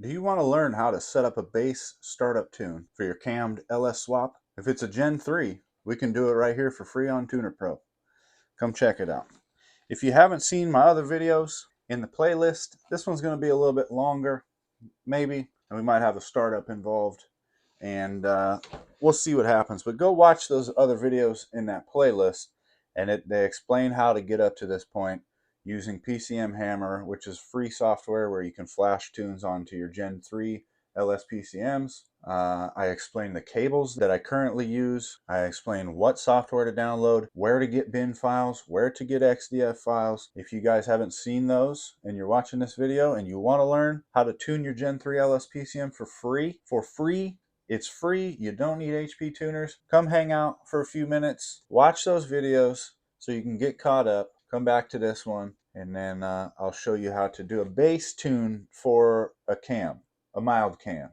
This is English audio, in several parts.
Do you want to learn how to set up a bass startup tune for your cammed LS swap? If it's a Gen 3, we can do it right here for free on Tuner Pro. Come check it out. If you haven't seen my other videos in the playlist, this one's going to be a little bit longer, maybe, and we might have a startup involved, and we'll see what happens. But go watch those other videos in that playlist, and they explain how to get up to this point using PCM Hammer, which is free software where you can flash tunes onto your Gen 3 LS PCMs. I explain the cables that I currently use. I explain what software to download, where to get bin files, where to get XDF files. If you guys haven't seen those and you're watching this video and you want to learn how to tune your Gen 3 LS PCM for free, it's free. You don't need HP tuners. Come hang out for a few minutes. Watch those videos so you can get caught up. Come back to this one, and then I'll show you how to do a bass tune for a cam, a mild cam,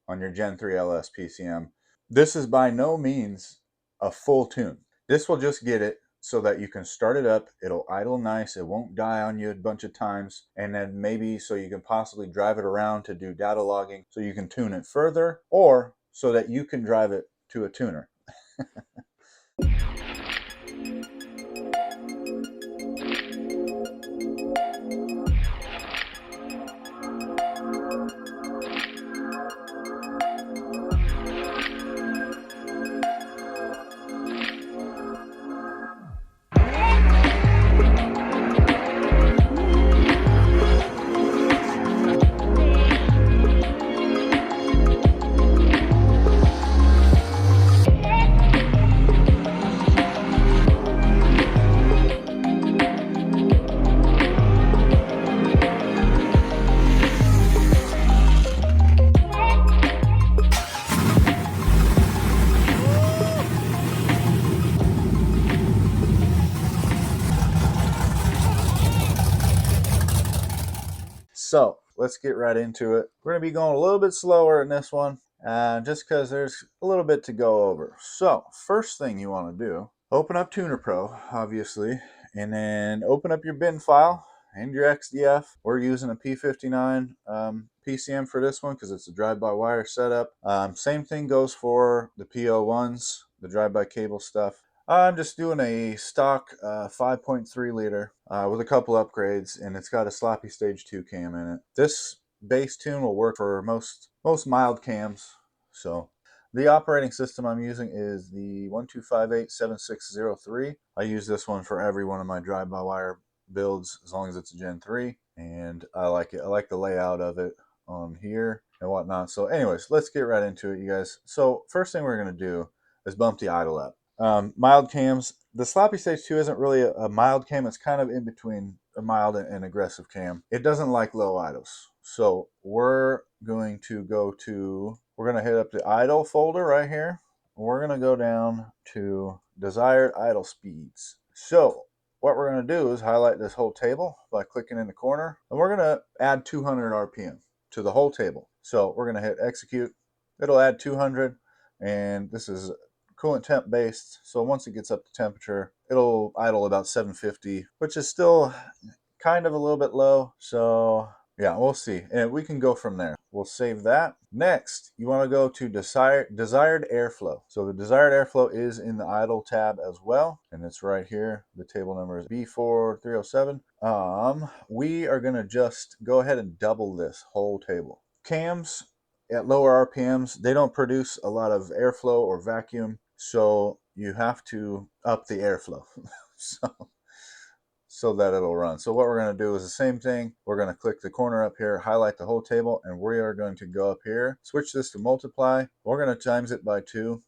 on your Gen 3 LS PCM. This is by no means a full tune. This will just get it so that you can start it up. It'll idle nice. It won't die on you a bunch of times. And then maybe so you can possibly drive it around to do data logging so you can tune it further, or so that you can drive it to a tuner. So let's get right into it. We're going to be going a little bit slower in this one, just because there's a little bit to go over. So first thing you want to do, open up Tuner Pro, obviously, and then open up your bin file and your XDF. We're using a P59 PCM for this one because it's a drive-by-wire setup. Same thing goes for the PO1s, the drive-by cable stuff. I'm just doing a stock 5.3 liter with a couple upgrades, and it's got a sloppy stage 2 cam in it. This bass tune will work for most mild cams. So the operating system I'm using is the 12587603. I use this one for every one of my drive-by-wire builds as long as it's a Gen 3, and I like it. I like the layout of it on here and whatnot. So anyways, let's get right into it, you guys. So first thing we're going to do is bump the idle up. Mild cams, the sloppy stage 2 isn't really a mild cam. It's kind of in between a mild and aggressive cam. It doesn't like low idles. So we're going to hit up the idle folder right here. We're going to go down to desired idle speeds. So what we're going to do is highlight this whole table by clicking in the corner, and we're going to add 200 RPM to the whole table. So we're going to hit execute. It'll add 200, and this is coolant temp based, so once it gets up to temperature, it'll idle about 750, which is still kind of a little bit low. So yeah, we'll see, and we can go from there. We'll save that. Next, you want to go to desired airflow. So the desired airflow is in the idle tab as well, and it's right here. The table number is B4307. We are going to just go ahead and double this whole table. Cams at lower RPMs, they don't produce a lot of airflow or vacuum, so you have to up the airflow so that it'll run. So what we're going to do is the same thing. We're going to click the corner up here, highlight the whole table, and we are going to go up here, switch this to multiply. We're going to times it by 2,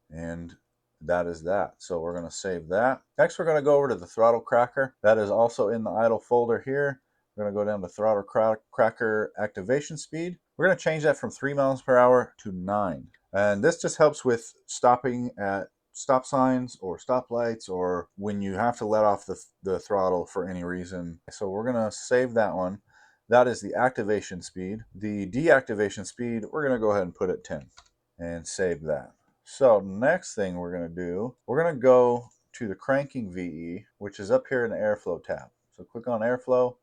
and that is that. So we're going to save that. Next, we're going to go over to the throttle cracker. That is also in the idle folder here. We're going to go down to throttle cracker activation speed. We're going to change that from 3 miles per hour to 9. And this just helps with stopping at stop signs or stoplights, or when you have to let off the throttle for any reason. So we're going to save that one. That is the activation speed. The deactivation speed, we're going to go ahead and put at 10 and save that. So next thing we're going to do, we're going to go to the cranking VE, which is up here in the airflow tab. So click on airflow.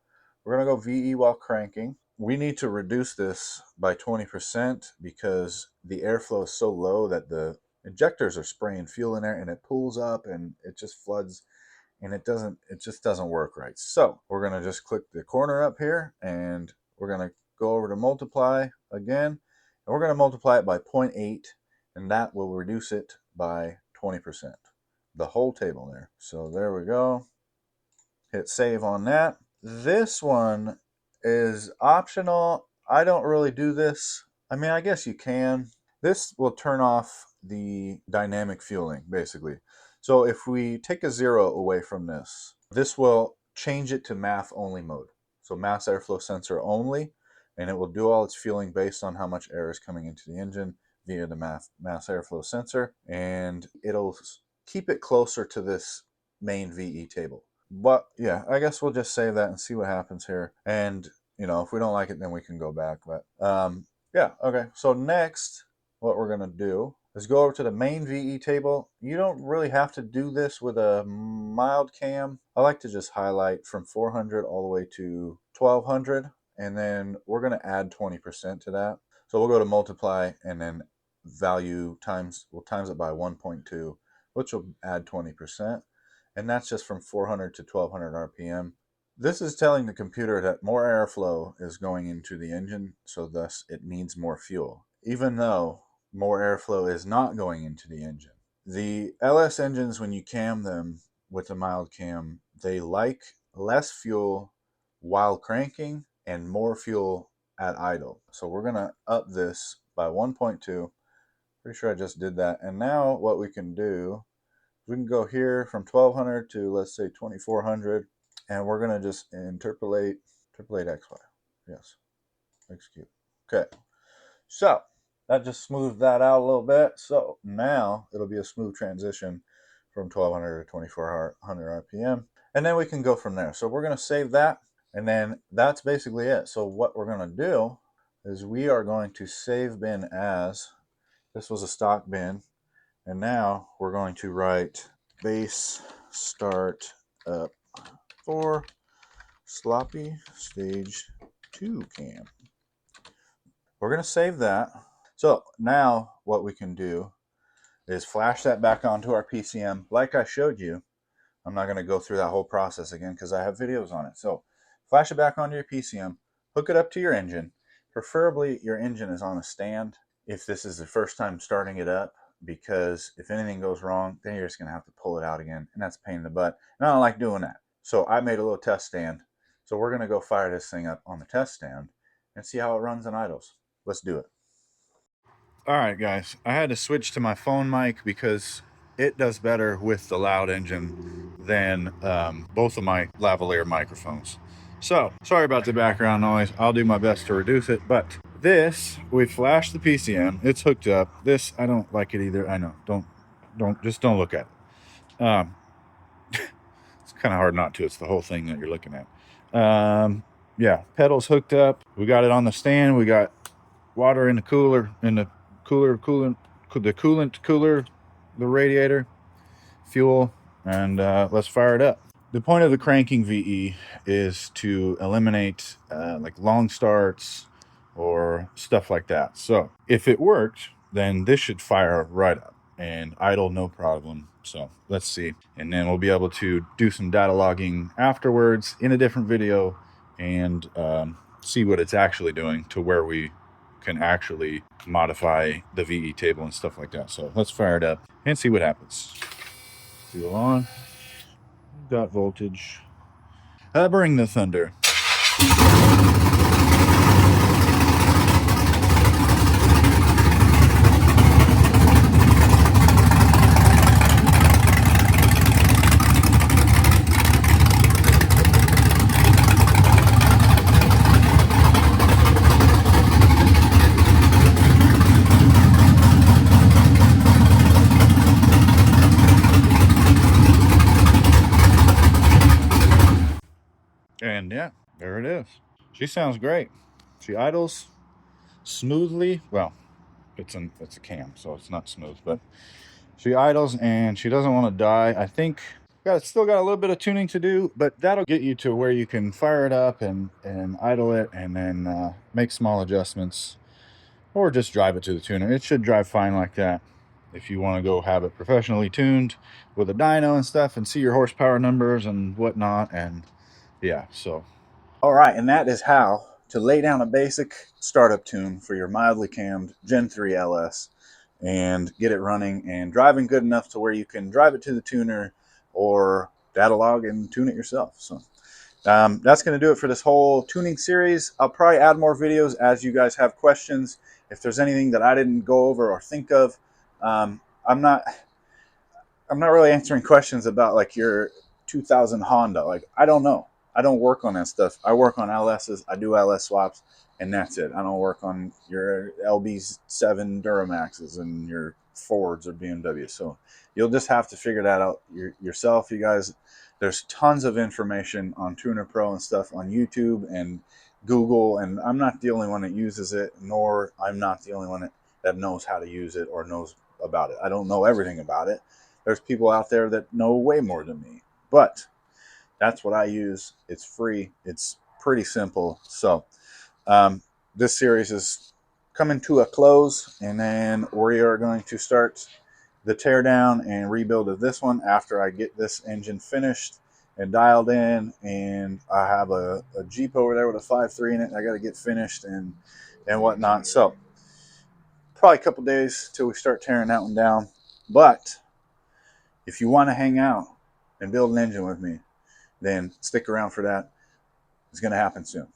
We're going to go VE while cranking. we need to reduce this by 20% because the airflow is so low that the injectors are spraying fuel in there and it pulls up and it just floods, and it just doesn't work right. So we're going to just click the corner up here and we're going to go over to multiply again, and we're going to multiply it by 0.8, and that will reduce it by 20%, the whole table there. So there we go. Hit save on that. This one is optional. I don't really do this. I mean, I guess you can. This will turn off the dynamic fueling, basically. So if we take a 0 away from this, this will change it to math only mode. So mass airflow sensor only, and it will do all its fueling based on how much air is coming into the engine via the mass airflow sensor, and it'll keep it closer to this main VE table. But yeah, I guess we'll just save that and see what happens here. And if we don't like it, then we can go back. But yeah, okay. So next, what we're gonna do is go over to the main VE table. You don't really have to do this with a mild cam. I like to just highlight from 400 all the way to 1200, and then we're gonna add 20% to that. So we'll go to multiply and then value times, we'll times it by 1.2, which will add 20. And that's just from 400 to 1200 RPM. This is telling the computer that more airflow is going into the engine, so thus it needs more fuel, even though more airflow is not going into the engine. The LS engines, when you cam them with a mild cam, they like less fuel while cranking and more fuel at idle. So we're going to up this by 1.2. Pretty sure I just did that. And now what we can do, we can go here from 1200 to, let's say, 2400, and we're going to just interpolate XY. Yes, execute. Okay, so that just smoothed that out a little bit. So now it'll be a smooth transition from 1200 to 2400 RPM, and then we can go from there. So we're going to save that, and then that's basically it. So what we're going to do is we are going to save bin as, this was a stock bin, and now we're going to write base start up for sloppy stage 2 cam. We're going to save that. So now what we can do is flash that back onto our PCM like I showed you. I'm not going to go through that whole process again because I have videos on it. So flash it back onto your PCM, hook it up to your engine. Preferably your engine is on a stand if this is the first time starting it up, because if anything goes wrong, then you're just going to have to pull it out again, and that's a pain in the butt. And I don't like doing that. So I made a little test stand. So we're going to go fire this thing up on the test stand and see how it runs and idles. Let's do it. All right, guys. I had to switch to my phone mic because it does better with the loud engine than both of my lavalier microphones. So, sorry about the background noise. I'll do my best to reduce it, but this, we flashed the PCM. It's hooked up. This, I don't like it either. I know. Don't look at it. It's kind of hard not to. It's the whole thing that you're looking at. Yeah, pedals hooked up. We got it on the stand. We got water in the cooler, the coolant cooler, the radiator, fuel, and let's fire it up. The point of the cranking VE is to eliminate like long starts or stuff like that. So if it worked, then this should fire right up and idle no problem. So let's see. And then we'll be able to do some data logging afterwards in a different video and see what it's actually doing to where we can actually modify the VE table and stuff like that. So let's fire it up and see what happens. Fuel on. Got voltage. Bring the thunder. And yeah, there it is. She sounds great. She idles smoothly. Well, it's a cam, so it's not smooth, but she idles and she doesn't want to die. I think Still got a little bit of tuning to do, but that'll get you to where you can fire it up and idle it, and then make small adjustments, or just drive it to the tuner. It should drive fine like that. If you want to go have it professionally tuned with a dyno and stuff and see your horsepower numbers and whatnot, and yeah, so. All right, and that is how to lay down a basic startup tune for your mildly cammed Gen 3 LS and get it running and driving good enough to where you can drive it to the tuner or data log and tune it yourself. So that's going to do it for this whole tuning series. I'll probably add more videos as you guys have questions. If there's anything that I didn't go over or think of, um, I'm not I'm not really answering questions about like your 2000 Honda. Like, I don't know. I don't work on that stuff. I work on LSs. I do LS swaps, and that's it. I don't work on your LB7 Duramaxes and your Fords or BMWs. So you'll just have to figure that out yourself, you guys. There's tons of information on Tuner Pro and stuff on YouTube and Google, and I'm not the only one that uses it, nor I'm not the only one that knows how to use it or knows about it. I don't know everything about it. There's people out there that know way more than me, but that's what I use. It's free. It's pretty simple. So this series is coming to a close, and then we are going to start the teardown and rebuild of this one after I get this engine finished and dialed in. And I have a Jeep over there with a 5.3 in it. I got to get finished and whatnot. So probably a couple days till we start tearing that one down. But if you want to hang out and build an engine with me, then stick around for that. It's going to happen soon.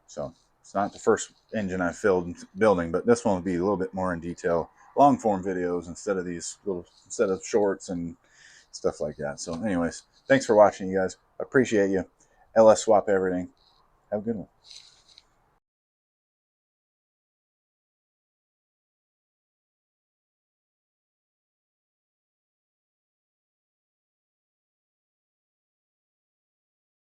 So it's not the first engine I filled building, but this one will be a little bit more in detail, long form videos instead of shorts and stuff like that. So anyways, thanks for watching, you guys. I appreciate you. LS swap everything. Have a good one.